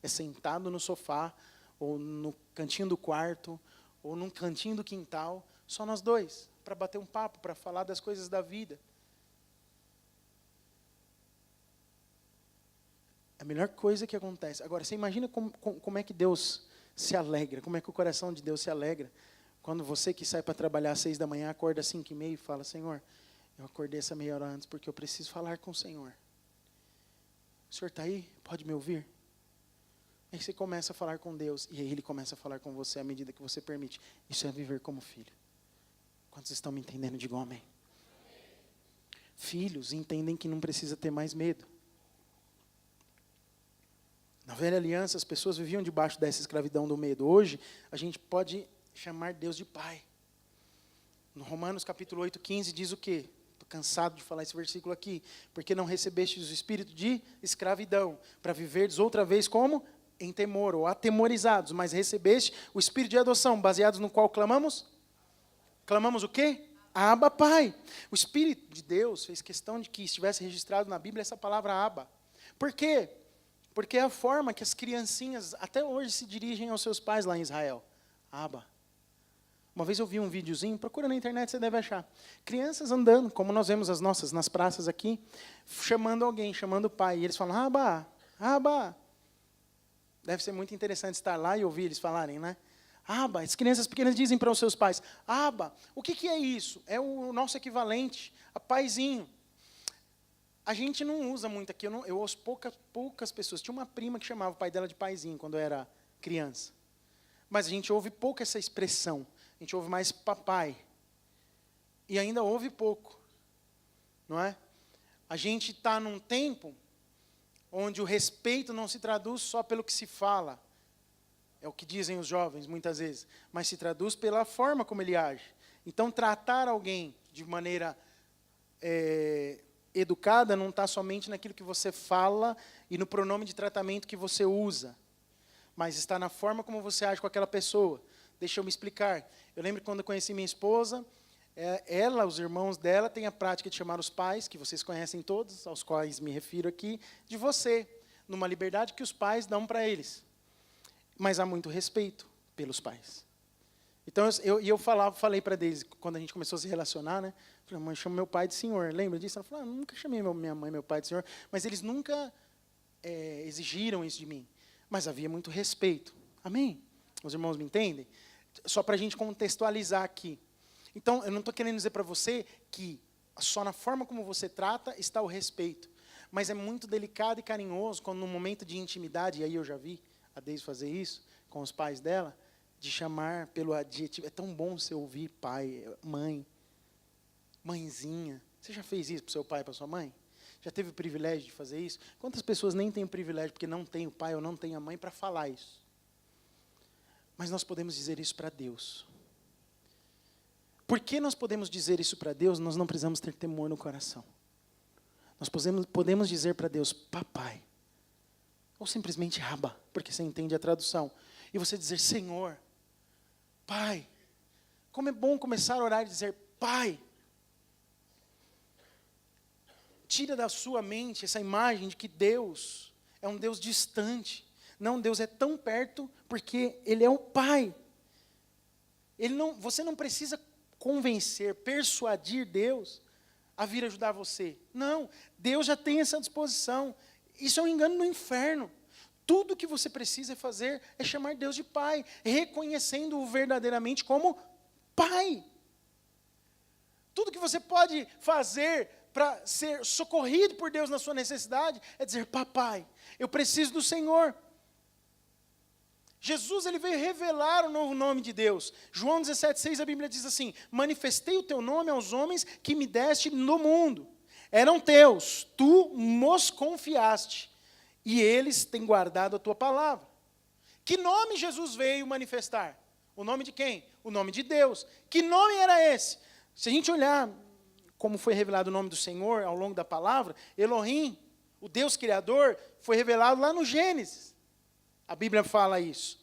[SPEAKER 1] É sentado no sofá, ou no cantinho do quarto, ou num cantinho do quintal, só nós 2, para bater um papo, para falar das coisas da vida. A melhor coisa que acontece. Agora, você imagina como é que Deus se alegra, como é que o coração de Deus se alegra, quando você que sai para trabalhar às 6 da manhã, acorda às 5h30 e fala, Senhor, eu acordei essa meia hora antes porque eu preciso falar com o Senhor. O Senhor está aí? Pode me ouvir? Aí você começa a falar com Deus, e aí Ele começa a falar com você à medida que você permite. Isso é viver como filho. Quantos estão me entendendo? Digam amém. Filhos entendem que não precisa ter mais medo. Na velha aliança, as pessoas viviam debaixo dessa escravidão do medo. Hoje, a gente pode chamar Deus de Pai. No Romanos capítulo 8:15 diz o quê? Estou cansado de falar esse versículo aqui. Porque não recebestes o espírito de escravidão, para viverdes outra vez como? Em temor, ou atemorizados. Mas recebeste o espírito de adoção, baseados no qual clamamos? Clamamos o quê? Abba, Pai. O Espírito de Deus fez questão de que estivesse registrado na Bíblia essa palavra Abba. Por quê? Porque é a forma que as criancinhas até hoje se dirigem aos seus pais lá em Israel. Abba. Uma vez eu vi um videozinho, procura na internet, você deve achar. Crianças andando, como nós vemos as nossas nas praças aqui, chamando alguém, chamando o pai. E eles falam, Abba, Abba. Deve ser muito interessante estar lá e ouvir eles falarem, né? Abba. As crianças pequenas dizem para os seus pais, Abba. O que é isso? É o nosso equivalente a paizinho. A gente não usa muito aqui, eu ouço poucas pessoas. Tinha uma prima que chamava o pai dela de paizinho quando eu era criança. Mas a gente ouve pouco essa expressão. A gente ouve mais papai. E ainda ouve pouco. Não é? A gente está num tempo onde o respeito não se traduz só pelo que se fala. É o que dizem os jovens, muitas vezes. Mas se traduz pela forma como ele age. Então, tratar alguém de maneira educada não está somente naquilo que você fala e no pronome de tratamento que você usa. Mas está na forma como você age com aquela pessoa. Deixa eu me explicar. Eu lembro quando eu conheci minha esposa, ela, os irmãos dela, têm a prática de chamar os pais, que vocês conhecem todos, aos quais me refiro aqui, de você, numa liberdade que os pais dão para eles. Mas há muito respeito pelos pais. Então, eu falei para Deise, quando a gente começou a se relacionar, né? Falei, mãe, chama meu pai de senhor. Lembra disso? Ela falou, nunca chamei minha mãe, meu pai de senhor. Mas eles nunca exigiram isso de mim. Mas havia muito respeito. Amém? Os irmãos me entendem? Só para a gente contextualizar aqui. Então, eu não estou querendo dizer para você que só na forma como você trata está o respeito. Mas é muito delicado e carinhoso quando, no momento de intimidade, e aí eu já vi a Deise fazer isso com os pais dela, de chamar pelo adjetivo. É tão bom você ouvir pai, mãe, mãezinha. Você já fez isso para o seu pai e para a sua mãe? Já teve o privilégio de fazer isso? Quantas pessoas nem têm o privilégio porque não tem o pai ou não tem a mãe para falar isso? Mas nós podemos dizer isso para Deus. Por que nós podemos dizer isso para Deus? Nós não precisamos ter temor no coração. Nós podemos dizer para Deus, papai. Ou simplesmente Abba, porque você entende a tradução. E você dizer, Senhor, Pai. Como é bom começar a orar e dizer, Pai. Tira da sua mente essa imagem de que Deus é um Deus distante. Não, Deus é tão perto porque Ele é o Pai. Você não precisa convencer, persuadir Deus a vir ajudar você. Não, Deus já tem essa disposição. Isso é um engano no inferno. Tudo que você precisa fazer é chamar Deus de Pai, reconhecendo-o verdadeiramente como Pai. Tudo que você pode fazer para ser socorrido por Deus na sua necessidade é dizer, papai, eu preciso do Senhor. Jesus ele veio revelar o novo nome de Deus. João 17,6, a Bíblia diz assim, manifestei o teu nome aos homens que me deste no mundo. Eram teus, tu nos confiaste, e eles têm guardado a tua palavra. Que nome Jesus veio manifestar? O nome de quem? O nome de Deus. Que nome era esse? Se a gente olhar como foi revelado o nome do Senhor ao longo da palavra, Elohim, o Deus Criador, foi revelado lá no Gênesis. A Bíblia fala isso.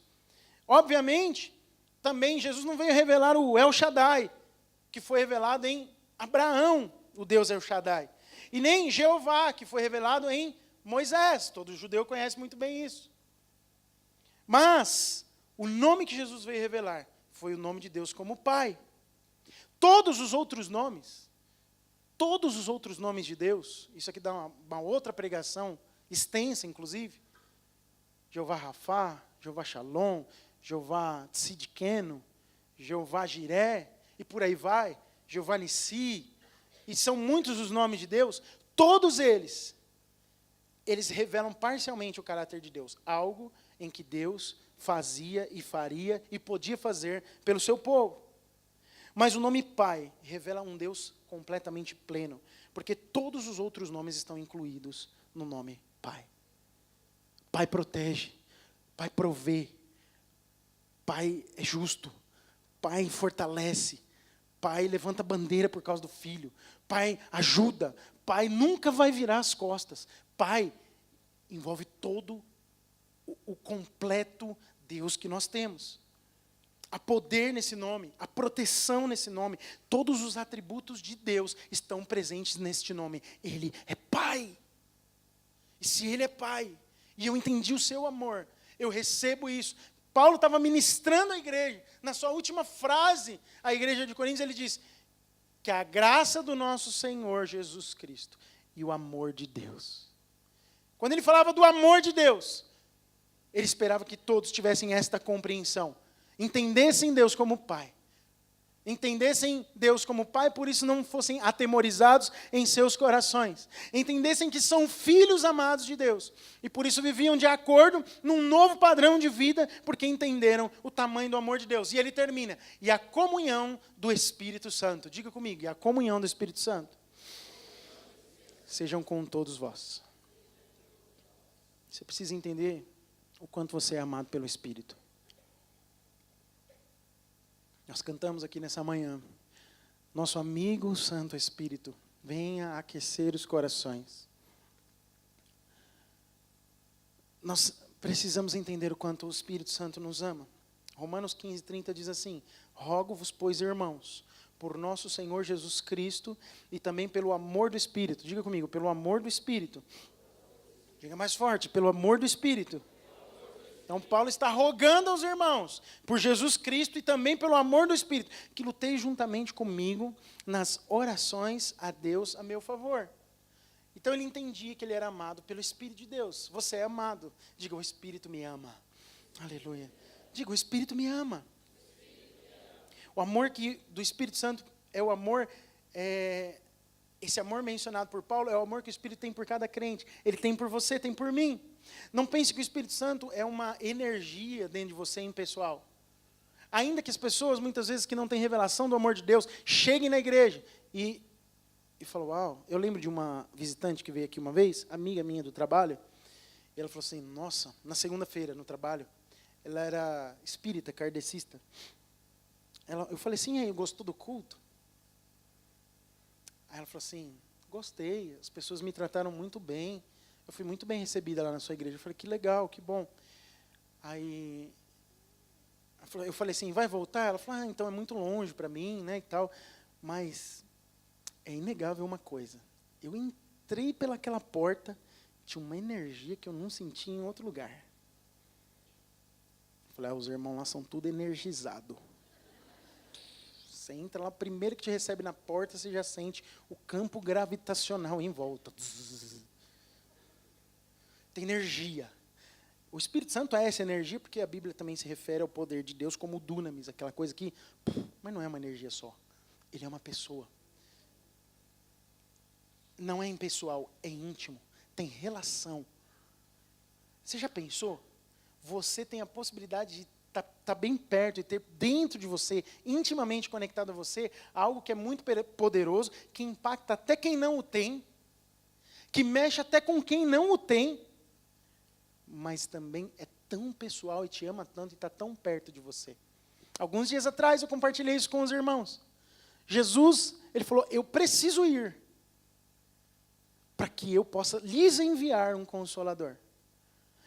[SPEAKER 1] Obviamente, também Jesus não veio revelar o El Shaddai, que foi revelado em Abraão, o Deus El Shaddai. E nem Jeová, que foi revelado em Moisés. Todo judeu conhece muito bem isso. Mas, o nome que Jesus veio revelar foi o nome de Deus como Pai. Todos os outros nomes de Deus, isso aqui dá uma outra pregação, extensa inclusive, Jeová Rafá, Jeová Shalom, Jeová Tzidkenu, Jeová Jiré, e por aí vai, Jeová Nissi, e são muitos os nomes de Deus, todos eles revelam parcialmente o caráter de Deus, algo em que Deus fazia e faria e podia fazer pelo seu povo. Mas o nome Pai revela um Deus completamente pleno, porque todos os outros nomes estão incluídos no nome Pai. Pai protege, Pai provê, Pai é justo, Pai fortalece, Pai levanta bandeira por causa do filho, Pai ajuda, Pai nunca vai virar as costas, Pai envolve todo o completo Deus que nós temos. Há poder nesse nome, há proteção nesse nome, todos os atributos de Deus estão presentes neste nome. Ele é Pai. E se Ele é Pai, e eu entendi o seu amor, eu recebo isso. Paulo estava ministrando a igreja, na sua última frase, a igreja de Coríntios, ele diz, que a graça do nosso Senhor Jesus Cristo e o amor de Deus. Quando ele falava do amor de Deus, ele esperava que todos tivessem esta compreensão, entendessem Deus como Pai, Entendessem Deus como Pai, por isso não fossem atemorizados em seus corações. Entendessem que são filhos amados de Deus. E por isso viviam de acordo num novo padrão de vida, porque entenderam o tamanho do amor de Deus. E ele termina, e a comunhão do Espírito Santo. Diga comigo, e a comunhão do Espírito Santo. Sejam com todos vós. Você precisa entender o quanto você é amado pelo Espírito. Nós cantamos aqui nessa manhã, nosso amigo Santo Espírito, venha aquecer os corações. Nós precisamos entender o quanto o Espírito Santo nos ama. Romanos 15:30 diz assim, rogo-vos, pois, irmãos, por nosso Senhor Jesus Cristo e também pelo amor do Espírito. Diga comigo, pelo amor do Espírito. Diga mais forte, pelo amor do Espírito. Então, Paulo está rogando aos irmãos, por Jesus Cristo e também pelo amor do Espírito, que lutei juntamente comigo nas orações a Deus a meu favor. Então, ele entendia que ele era amado pelo Espírito de Deus. Você é amado. Diga, o Espírito me ama. Aleluia. Diga, o Espírito me ama. O amor do Espírito Santo é o amor... Esse amor mencionado por Paulo é o amor que o Espírito tem por cada crente. Ele tem por você, tem por mim. Não pense que o Espírito Santo é uma energia dentro de você, impessoal. Ainda que as pessoas, muitas vezes, que não têm revelação do amor de Deus, cheguem na igreja e falam, uau, eu lembro de uma visitante que veio aqui uma vez, amiga minha do trabalho, e ela falou assim, nossa, na segunda-feira no trabalho, ela era espírita, kardecista. Eu falei assim, aí, gostou do culto? Aí ela falou assim, gostei, as pessoas me trataram muito bem, eu fui muito bem recebida lá na sua igreja. Eu falei, que legal, que bom. Aí, eu falei assim, vai voltar? Ela falou, então é muito longe para mim, né, e tal. Mas é inegável uma coisa, eu entrei pelaquela porta, tinha uma energia que eu não sentia em outro lugar. Eu falei, os irmãos lá são tudo energizado. Você entra lá, primeiro que te recebe na porta, você já sente o campo gravitacional em volta. Tem energia. O Espírito Santo é essa energia, porque a Bíblia também se refere ao poder de Deus como dunamis, aquela coisa que... Mas não é uma energia só. Ele é uma pessoa. Não é impessoal, é íntimo. Tem relação. Você já pensou? Você tem a possibilidade de tá bem perto e ter dentro de você, intimamente conectado a você, algo que é muito poderoso, que impacta até quem não o tem, que mexe até com quem não o tem, mas também é tão pessoal e te ama tanto e está tão perto de você. Alguns dias atrás eu compartilhei isso com os irmãos. Jesus, ele falou, eu preciso ir para que eu possa lhes enviar um consolador.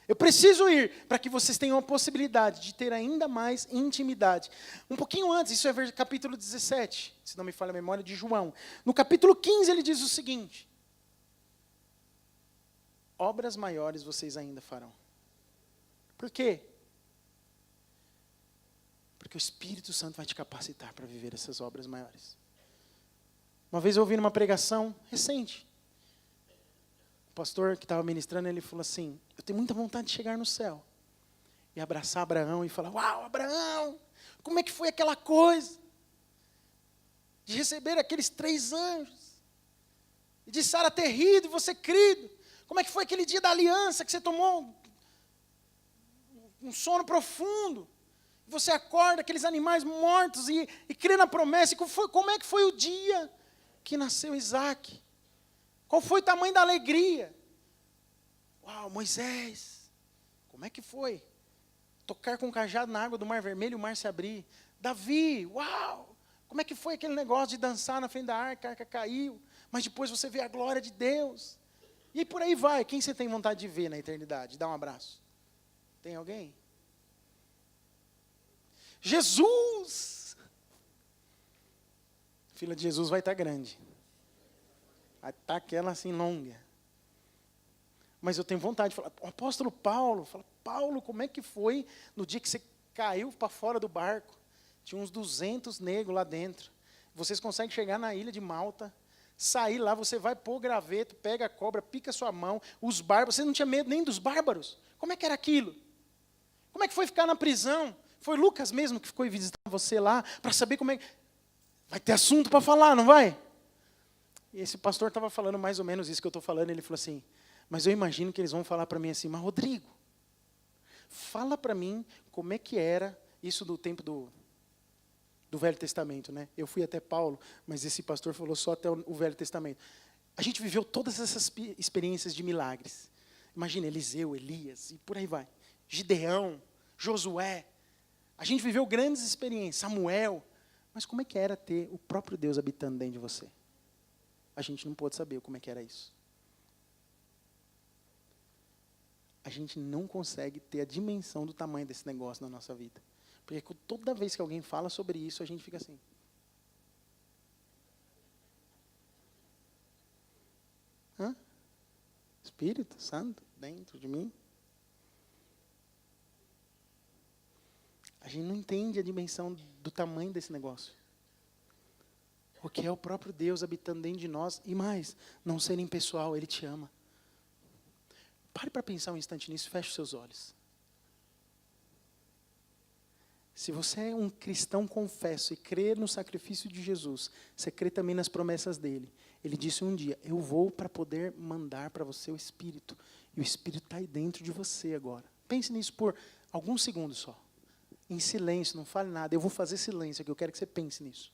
[SPEAKER 1] Eu preciso ir para que vocês tenham a possibilidade de ter ainda mais intimidade. Um pouquinho antes, isso é capítulo 17, se não me falha a memória, de João. No capítulo 15 ele diz o seguinte, obras maiores vocês ainda farão. Por quê? Porque o Espírito Santo vai te capacitar para viver essas obras maiores. Uma vez eu ouvi numa pregação recente, o pastor que estava ministrando, ele falou assim, eu tenho muita vontade de chegar no céu e abraçar Abraão e falar, uau, Abraão, como é que foi aquela coisa de receber aqueles 3 anjos e de Sara ter rido e você crido? Como é que foi aquele dia da aliança que você tomou um sono profundo? Você acorda aqueles animais mortos e crê na promessa. E como é que foi o dia que nasceu Isaac? Qual foi o tamanho da alegria? Uau, Moisés, como é que foi? Tocar com o cajado na água do Mar Vermelho e o mar se abrir. Davi, uau, como é que foi aquele negócio de dançar na frente da arca, a arca caiu, mas depois você vê a glória de Deus. E por aí vai, quem você tem vontade de ver na eternidade? Dá um abraço. Tem alguém? Jesus! A fila de Jesus vai estar grande. Vai estar aquela assim longa. Mas eu tenho vontade de falar, o apóstolo Paulo, fala, Paulo, como é que foi no dia que você caiu para fora do barco? Tinha uns 200 negros lá dentro. Vocês conseguem chegar na ilha de Malta, sair lá, você vai pôr o graveto, pega a cobra, pica a sua mão, os bárbaros, você não tinha medo nem dos bárbaros? Como é que era aquilo? Como é que foi ficar na prisão? Foi Lucas mesmo que ficou visitar você lá, para saber como é que... Vai ter assunto para falar, não vai? E esse pastor estava falando mais ou menos isso que eu estou falando. Ele falou assim, mas eu imagino que eles vão falar para mim assim, mas Rodrigo, fala para mim como é que era isso do tempo do Velho Testamento, né? Eu fui até Paulo, mas esse pastor falou só até o Velho Testamento. A gente viveu todas essas experiências de milagres. Imagina, Eliseu, Elias, e por aí vai. Gideão, Josué. A gente viveu grandes experiências, Samuel. Mas como é que era ter o próprio Deus habitando dentro de você? A gente não pôde saber como é que era isso. A gente não consegue ter a dimensão do tamanho desse negócio na nossa vida. Porque toda vez que alguém fala sobre isso, a gente fica assim. Hã? Espírito Santo dentro de mim? A gente não entende a dimensão do tamanho desse negócio. O que é o próprio Deus habitando dentro de nós. E mais, não ser impessoal, Ele te ama. Pare para pensar um instante nisso, feche os seus olhos. Se você é um cristão confesso e crê no sacrifício de Jesus, você crê também nas promessas dele. Ele disse um dia, eu vou para poder mandar para você o Espírito. E o Espírito está aí dentro de você agora. Pense nisso por alguns segundos só. Em silêncio, não fale nada. Eu vou fazer silêncio aqui, eu quero que você pense nisso.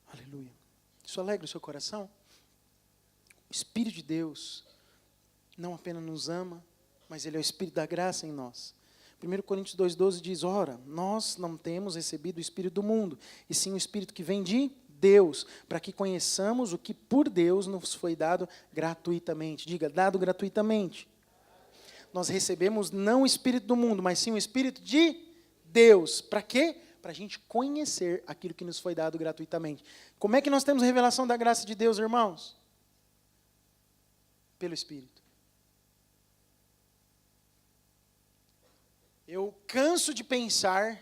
[SPEAKER 1] Aleluia. Isso alegra o seu coração? O Espírito de Deus não apenas nos ama, mas Ele é o Espírito da graça em nós. 1 Coríntios 2,12 diz, ora, nós não temos recebido o Espírito do mundo, e sim o Espírito que vem de Deus, para que conheçamos o que por Deus nos foi dado gratuitamente. Diga, dado gratuitamente. Nós recebemos não o Espírito do mundo, mas sim o Espírito de Deus. Para quê? Para a gente conhecer aquilo que nos foi dado gratuitamente. Como é que nós temos revelação da graça de Deus, irmãos? Pelo Espírito. Eu canso de pensar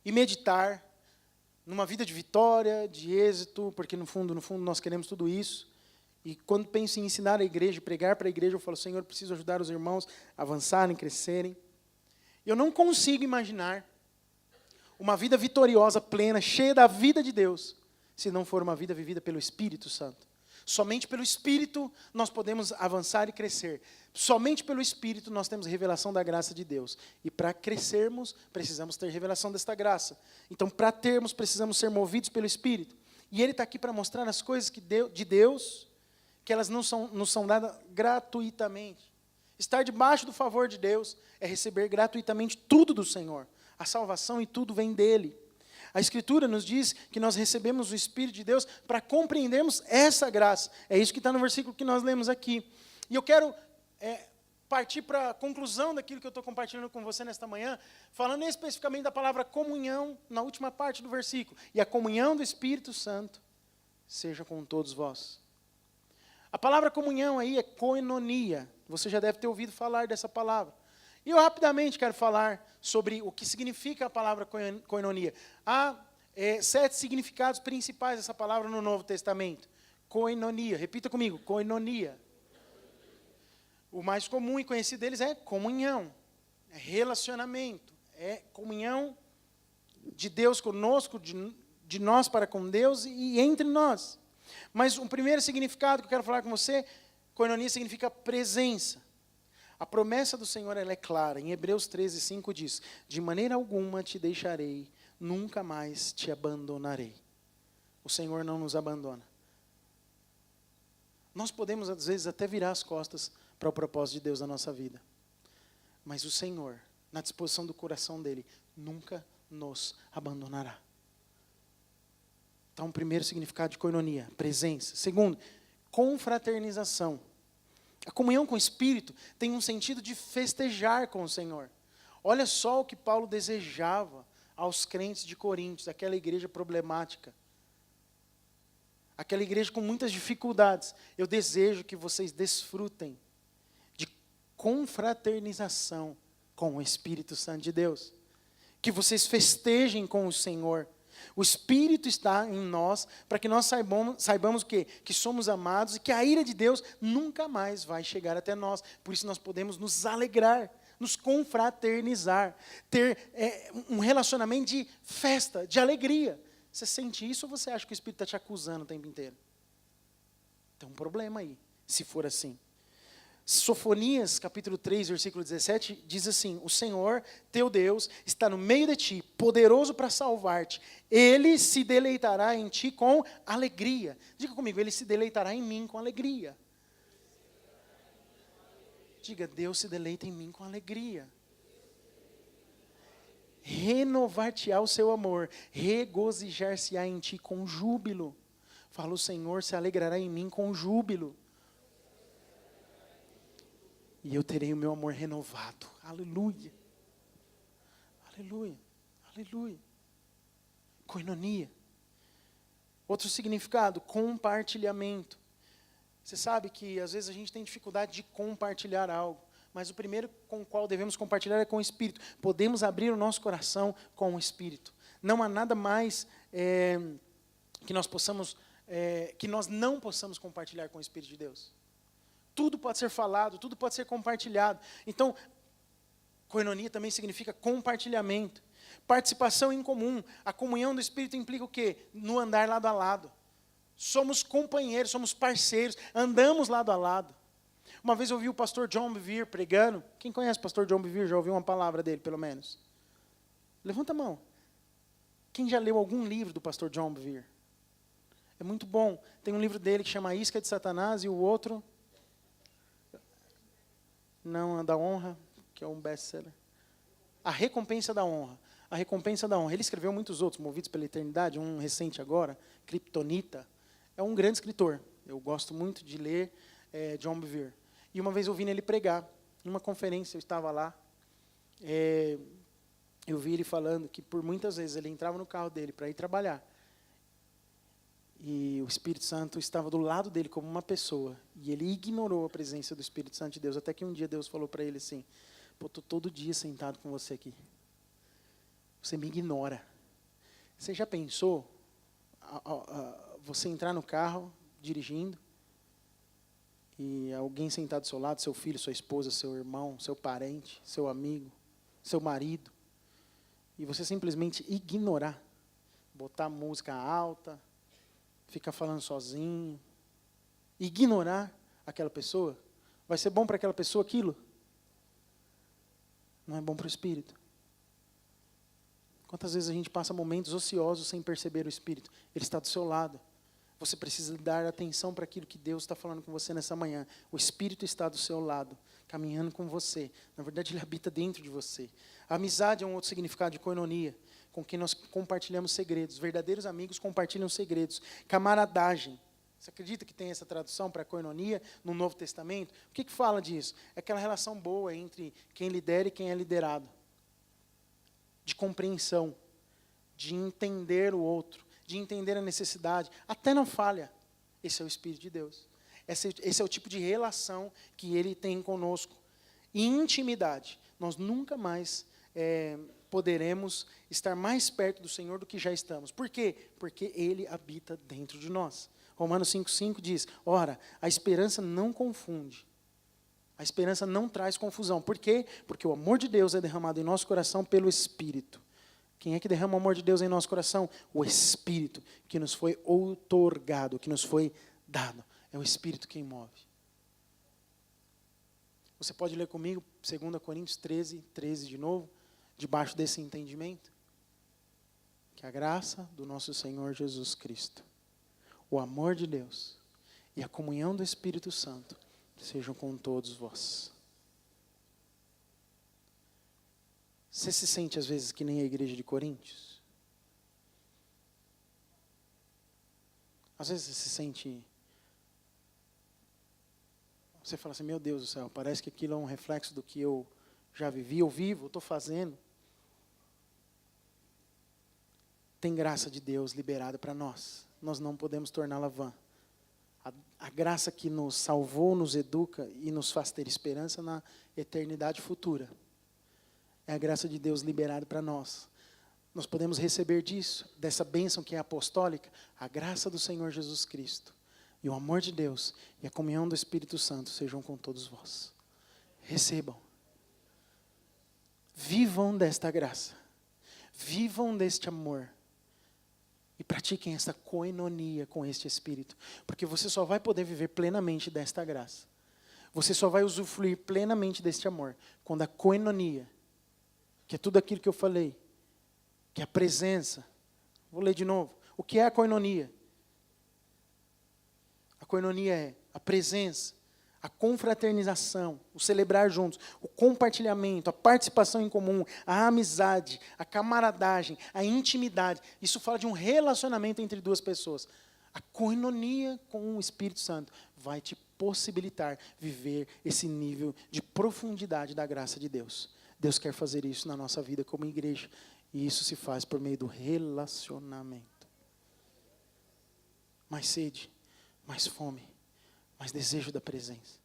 [SPEAKER 1] e meditar numa vida de vitória, de êxito, porque no fundo nós queremos tudo isso. E quando penso em ensinar a igreja, pregar para a igreja, eu falo, Senhor, eu preciso ajudar os irmãos a avançarem, crescerem. Eu não consigo imaginar uma vida vitoriosa, plena, cheia da vida de Deus, se não for uma vida vivida pelo Espírito Santo. Somente pelo Espírito nós podemos avançar e crescer. Somente pelo Espírito nós temos revelação da graça de Deus. E para crescermos, precisamos ter revelação desta graça. Então, para termos, precisamos ser movidos pelo Espírito. E Ele está aqui para mostrar as coisas de Deus, que elas nos são dadas gratuitamente. Estar debaixo do favor de Deus é receber gratuitamente tudo do Senhor. A salvação e tudo vem dEle. A Escritura nos diz que nós recebemos o Espírito de Deus para compreendermos essa graça. É isso que está no versículo que nós lemos aqui. E eu quero partir para a conclusão daquilo que eu estou compartilhando com você nesta manhã, falando especificamente da palavra comunhão, na última parte do versículo. E a comunhão do Espírito Santo seja com todos vós. A palavra comunhão aí é koinonia. Você já deve ter ouvido falar dessa palavra. E eu rapidamente quero falar sobre o que significa a palavra koinonia. Há 7 significados principais dessa palavra no Novo Testamento. Koinonia, repita comigo, koinonia. O mais comum e conhecido deles é comunhão, é relacionamento, é comunhão de Deus conosco, de nós para com Deus e entre nós. Mas o primeiro significado que eu quero falar com você, koinonia significa presença. A promessa do Senhor ela é clara. Em Hebreus 13:5 diz, de maneira alguma te deixarei, nunca mais te abandonarei. O Senhor não nos abandona. Nós podemos, às vezes, até virar as costas para o propósito de Deus na nossa vida. Mas o Senhor, na disposição do coração dEle, nunca nos abandonará. Então, o primeiro significado de koinonia, presença. Segundo, confraternização. A comunhão com o Espírito tem um sentido de festejar com o Senhor. Olha só o que Paulo desejava aos crentes de Coríntios, aquela igreja problemática. Aquela igreja com muitas dificuldades. Eu desejo que vocês desfrutem de confraternização com o Espírito Santo de Deus. Que vocês festejem com o Senhor. O Espírito está em nós para que nós saibamos o quê? Que somos amados e que a ira de Deus nunca mais vai chegar até nós. Por isso nós podemos nos alegrar, nos confraternizar, ter um relacionamento de festa, de alegria. Você sente isso ou você acha que o Espírito está te acusando o tempo inteiro? Tem um problema aí, se for assim. Sofonias, capítulo 3, versículo 17, diz assim: o Senhor, teu Deus, está no meio de ti, poderoso para salvar-te. Ele se deleitará em ti com alegria. Diga comigo, ele se deleitará em mim com alegria. Diga, Deus se deleita em mim com alegria. Renovar-te-á o seu amor, regozijar-se-á em ti com júbilo. Fala, o Senhor se alegrará em mim com júbilo. E eu terei o meu amor renovado. Aleluia. Aleluia. Aleluia. Koinonia. Outro significado, compartilhamento. Você sabe que às vezes a gente tem dificuldade de compartilhar algo. Mas o primeiro com o qual devemos compartilhar é com o Espírito. Podemos abrir o nosso coração com o Espírito. Não há nada mais que nós não possamos compartilhar com o Espírito de Deus. Tudo pode ser falado, tudo pode ser compartilhado. Então, koinonia também significa compartilhamento. Participação em comum. A comunhão do Espírito implica o quê? No andar lado a lado. Somos companheiros, somos parceiros, andamos lado a lado. Uma vez eu ouvi o pastor John Bevere pregando. Quem conhece o pastor John Bevere? Já ouviu uma palavra dele, pelo menos? Levanta a mão. Quem já leu algum livro do pastor John Bevere? É muito bom. Tem um livro dele que chama A Isca de Satanás e o outro... Não, a da honra, que é um best-seller. A Recompensa da Honra. A Recompensa da Honra. Ele escreveu muitos outros, Movidos pela Eternidade, um recente agora, Kryptonita. É um grande escritor. Eu gosto muito de ler John Bevere. E uma vez eu vi ele pregar, numa conferência, eu estava lá. Eu vi ele falando que por muitas vezes ele entrava no carro dele para ir trabalhar. E o Espírito Santo estava do lado dele como uma pessoa. E ele ignorou a presença do Espírito Santo de Deus. Até que um dia Deus falou para ele assim: pô, estou todo dia sentado com você aqui. Você me ignora. Você já pensou você entrar no carro, dirigindo, e alguém sentado do seu lado, seu filho, sua esposa, seu irmão, seu parente, seu amigo, seu marido, e você simplesmente ignorar, botar música alta, ficar falando sozinho, ignorar aquela pessoa? Vai ser bom para aquela pessoa aquilo? Não é bom para o Espírito. Quantas vezes a gente passa momentos ociosos sem perceber o Espírito? Ele está do seu lado. Você precisa dar atenção para aquilo que Deus está falando com você nessa manhã. O Espírito está do seu lado, caminhando com você. Na verdade, Ele habita dentro de você. A amizade é um outro significado de koinonia, com quem nós compartilhamos segredos. Verdadeiros amigos compartilham segredos. Camaradagem. Você acredita que tem essa tradução para koinonia no Novo Testamento? O que fala disso? É aquela relação boa entre quem lidera e quem é liderado. De compreensão, de entender o outro, de entender a necessidade, até na falha. Esse é o Espírito de Deus. Esse é o tipo de relação que Ele tem conosco. E intimidade. Nós nunca mais poderemos estar mais perto do Senhor do que já estamos. Por quê? Porque Ele habita dentro de nós. Romanos 5,5 diz: ora, a esperança não confunde. A esperança não traz confusão. Por quê? Porque o amor de Deus é derramado em nosso coração pelo Espírito. Quem é que derrama o amor de Deus em nosso coração? O Espírito, que nos foi outorgado, que nos foi dado. É o Espírito quem move. Você pode ler comigo 2 Coríntios 13 de novo, debaixo desse entendimento? Que a graça do nosso Senhor Jesus Cristo, o amor de Deus e a comunhão do Espírito Santo sejam com todos vós. Você se sente às vezes que nem a igreja de Coríntios? Às vezes você se sente... Você fala assim, meu Deus do céu, parece que aquilo é um reflexo do que eu já vivi, eu vivo, eu estou fazendo. Tem graça de Deus liberada para nós. Nós não podemos torná-la vã. A graça que nos salvou, nos educa e nos faz ter esperança na eternidade futura. É a graça de Deus liberada para nós. Nós podemos receber disso, dessa bênção que é apostólica, a graça do Senhor Jesus Cristo. E o amor de Deus e a comunhão do Espírito Santo sejam com todos vós. Recebam. Vivam desta graça. Vivam deste amor. E pratiquem esta coinonia com este Espírito. Porque você só vai poder viver plenamente desta graça. Você só vai usufruir plenamente deste amor quando a coinonia, que é tudo aquilo que eu falei, que é a presença. Vou ler de novo. O que é a coinonia? A coinonia é a presença, a confraternização, o celebrar juntos, o compartilhamento, a participação em comum, a amizade, a camaradagem, a intimidade. Isso fala de um relacionamento entre duas pessoas. A coinonia com o Espírito Santo vai te possibilitar viver esse nível de profundidade da graça de Deus. Deus quer fazer isso na nossa vida como igreja. E isso se faz por meio do relacionamento. Mais sede, mais fome, mais desejo da presença.